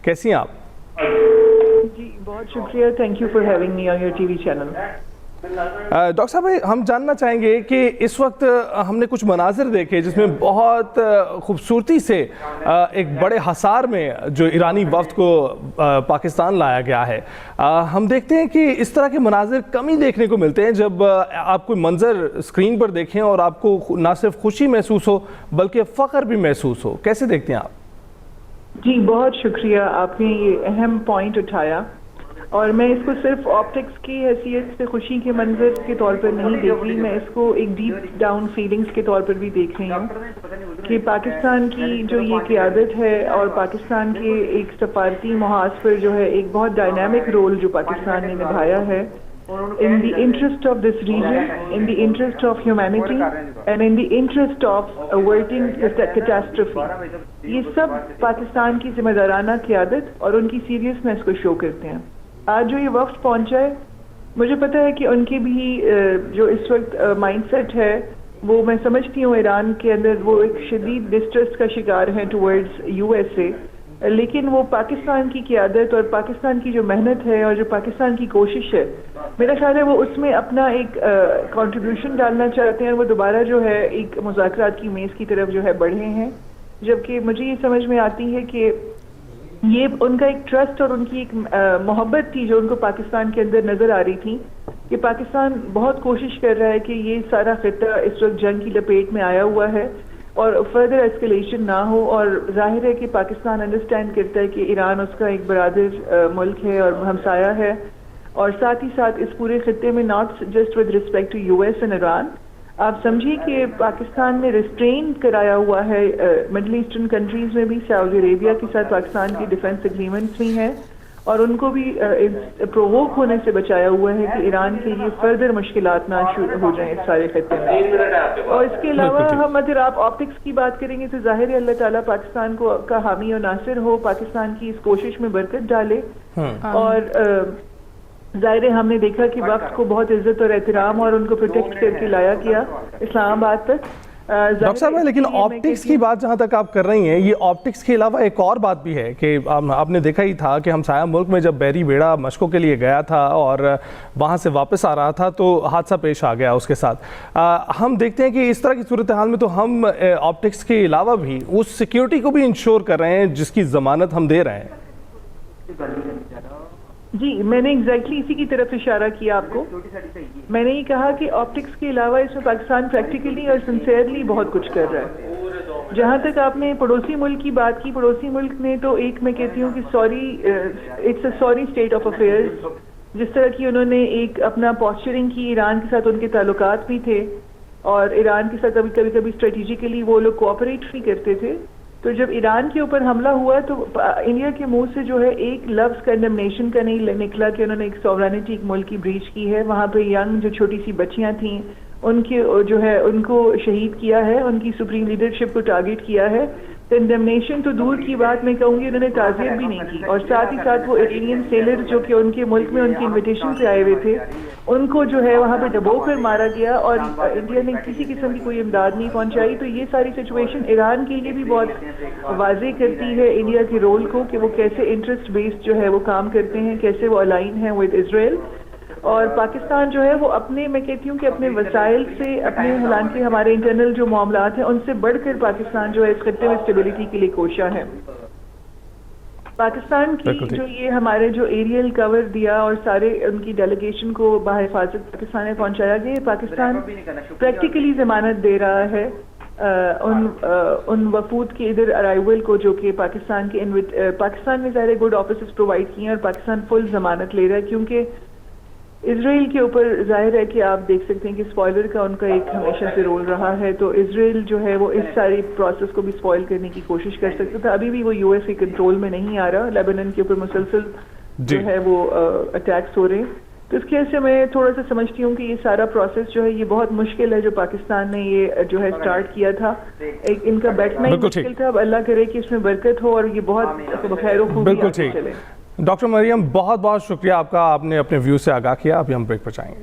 کیسی ہیں آپ؟ جی بہت شکریہ, thank you for having me on your T V channel. Doctor صاحب ہم جاننا چاہیں گے کہ اس وقت ہم نے کچھ مناظر دیکھے جس میں بہت خوبصورتی سے ایک بڑے حصار میں جو ایرانی وفد کو پاکستان لایا گیا ہے. ہم دیکھتے ہیں کہ اس طرح کے مناظر کم ہی دیکھنے کو ملتے ہیں جب آپ کوئی منظر اسکرین پر دیکھیں اور آپ کو نہ صرف خوشی محسوس ہو بلکہ فخر بھی محسوس ہو. کیسے دیکھتے ہیں آپ؟ جی بہت شکریہ, آپ نے یہ اہم پوائنٹ اٹھایا, اور میں اس کو صرف آپٹکس کی حیثیت سے خوشی کے منظر کے طور پر نہیں دیکھ رہی, میں اس کو ایک ڈیپ ڈاؤن فیلنگز کے طور پر بھی دیکھ رہی ہوں کہ پاکستان کی جو یہ قیادت ہے اور پاکستان کے ایک سفارتی محاذ پر جو ہے ایک بہت ڈائنامک رول جو پاکستان نے نبھایا ہے in the interest of this region, in the interest of humanity and in the interest of averting catastrophe. یہ سب پاکستان کی ذمہ دارانہ قیادت اور ان کی سیریسنس کو شو کرتے ہیں. آج جو یہ وفد پہنچا ہے, مجھے پتہ ہے کہ ان کے بھی جو اس وقت مائنڈ سیٹ ہے وہ میں سمجھتی ہوں ایران کے اندر وہ ایک شدید ڈسٹرس کا شکار ہیں ٹورڈز یو ایس اے, لیکن وہ پاکستان کی قیادت اور پاکستان کی جو محنت ہے اور جو پاکستان کی کوشش ہے, میرا خیال ہے وہ اس میں اپنا ایک کنٹریبیوشن ڈالنا چاہتے ہیں. وہ دوبارہ جو ہے ایک مذاکرات کی میز کی طرف جو ہے بڑھے ہیں, جبکہ مجھے یہ سمجھ میں آتی ہے کہ یہ ان کا ایک ٹرسٹ اور ان کی ایک محبت تھی جو ان کو پاکستان کے اندر نظر آ رہی تھی کہ پاکستان بہت کوشش کر رہا ہے کہ یہ سارا خطہ اس وقت جنگ کی لپیٹ میں آیا ہوا ہے اور فردر ایسکلیشن نہ ہو. اور ظاہر ہے کہ پاکستان انڈرسٹینڈ کرتا ہے کہ ایران اس کا ایک برادر ملک ہے اور ہمسایہ ہے, اور ساتھ ہی ساتھ اس پورے خطے میں not just with respect to U S and Iran, آپ سمجھیے کہ پاکستان نے ریسٹرین کرایا ہوا ہے مڈل ایسٹرن کنٹریز میں بھی. سعودی عربیہ کے ساتھ پاکستان کی ڈیفنس اگریمنٹس بھی ہیں اور ان کو بھی پرووک ہونے سے بچایا ہوا ہے کہ ایران کے لیے فردر مشکلات نہ شروع ہو جائیں اس سارے خطے میں. اور اس کے علاوہ ہم اگر آپ آپٹکس کی بات کریں گے تو ظاہر ہے اللہ تعالیٰ پاکستان کو کا حامی و ناصر ہو, پاکستان کی اس کوشش میں برکت ڈالے. اور ظاہر ہے ہم نے دیکھا کہ وقت کو بہت عزت اور احترام اور ان کو پروٹیکٹ کر کے لایا گیا اسلام آباد تک. ڈاکٹر صاحب لیکن آپٹکس کی بات جہاں تک آپ کر رہی ہیں, یہ آپٹکس کے علاوہ ایک اور بات بھی ہے کہ آپ نے دیکھا ہی تھا کہ ہمسایہ ملک میں جب بحری بیڑا مشقوں کے لیے گیا تھا اور وہاں سے واپس آ رہا تھا تو حادثہ پیش آ گیا اس کے ساتھ. ہم دیکھتے ہیں کہ اس طرح کی صورتحال میں تو ہم آپٹکس کے علاوہ بھی اس سیکیورٹی کو بھی انشور کر رہے ہیں جس کی ضمانت ہم دے رہے ہیں. جی میں نے ایگزیکٹلی اسی کی طرف اشارہ کیا آپ کو. میں نے یہ کہا کہ آپٹکس کے علاوہ اس میں پاکستان پریکٹیکلی اور سنسیئرلی بہت کچھ کر رہا ہے. جہاں تک آپ نے پڑوسی ملک کی بات کی, پڑوسی ملک نے تو ایک میں کہتی ہوں کہ it's a sorry state of affairs, جس طرح کی انہوں نے ایک اپنا پوسچرنگ کی. ایران کے ساتھ ان کے تعلقات بھی تھے اور ایران کے ساتھ کبھی اسٹریٹجیکلی وہ لوگ کوآپریٹ بھی کرتے تھے. تو جب ایران کے اوپر حملہ ہوا تو انڈیا کے منہ سے جو ہے ایک لفظ کنڈمنیشن کا نہیں نکلا کہ انہوں نے ایک سوورینٹی ایک ملک کی بریچ کی ہے. وہاں پہ ینگ جو چھوٹی سی بچیاں تھیں ان کے جو ہے ان کو شہید کیا ہے, ان کی سپریم لیڈرشپ کو ٹارگٹ کیا ہے. کنڈمنیشن تو دور کی بات میں کہوں گی, انہوں نے تعزیت بھی نہیں کی. اور ساتھ ہی ساتھ وہ ایرانین سیلر جو کہ ان کے ملک میں ان کی انویٹیشن سے آئے ہوئے تھے ان کو جو ہے وہاں پہ ڈبو کر مارا گیا اور انڈیا نے کسی قسم کی کوئی امداد نہیں پہنچائی. تو یہ ساری سچویشن ایران کے لیے بھی بہت واضح کرتی ہے انڈیا کے رول کو کہ وہ کیسے انٹرسٹ بیسڈ جو ہے وہ کام کرتے ہیں, کیسے وہ الائن ہیں ود اسرائیل. اور پاکستان جو ہے وہ اپنے میں کہتی ہوں کہ اپنے وسائل سے اپنے حالانکہ ہمارے انٹرنل جو معاملات ہیں ان سے بڑھ کر پاکستان جو ہے اس خطے میں اسٹیبلٹی کے لیے کوشاں ہے. پاکستان کی جو یہ ہمارے جو ایریل کور دیا اور سارے ان کی ڈیلیگیشن کو بحفاظت پاکستان میں پہنچایا گیا, پاکستان پریکٹیکلی ضمانت دے رہا ہے ان وفود کے ادھر ارائیول کو جو کہ پاکستان کے پاکستان میں ظاہر گڈ آفیسز پرووائڈ کیے ہیں اور پاکستان فل ضمانت لے رہا ہے. کیونکہ اسرائیل کے اوپر ظاہر ہے کہ آپ دیکھ سکتے ہیں کہ اسپوائلر کا ان کا ایک ہمیشہ سے رول رہا ہے. تو اسرائیل جو ہے وہ اس ساری پروسیس کو بھی اسپوائل کرنے کی کوشش کر سکتا تھا. ابھی بھی وہ یو ایس کے کنٹرول میں نہیں آ رہا. لیبنان کے اوپر مسلسل جو ہے وہ اٹیکس ہو رہے ہیں. تو اس کی وجہ سے میں تھوڑا سا سمجھتی ہوں کہ یہ سارا پروسیس جو ہے یہ بہت مشکل ہے جو پاکستان نے یہ جو ہے اسٹارٹ کیا تھا. ایک ان کا بیٹھنا ہی مشکل تھا. اب اللہ کرے کہ اس میں برکت ہو اور یہ بہت خیر و خوبی آگے چلے. ڈاکٹر مریم بہت بہت شکریہ آپ کا, آپ نے اپنے ویو سے آگاہ کیا. ابھی ہم بریک پر جائیں گے.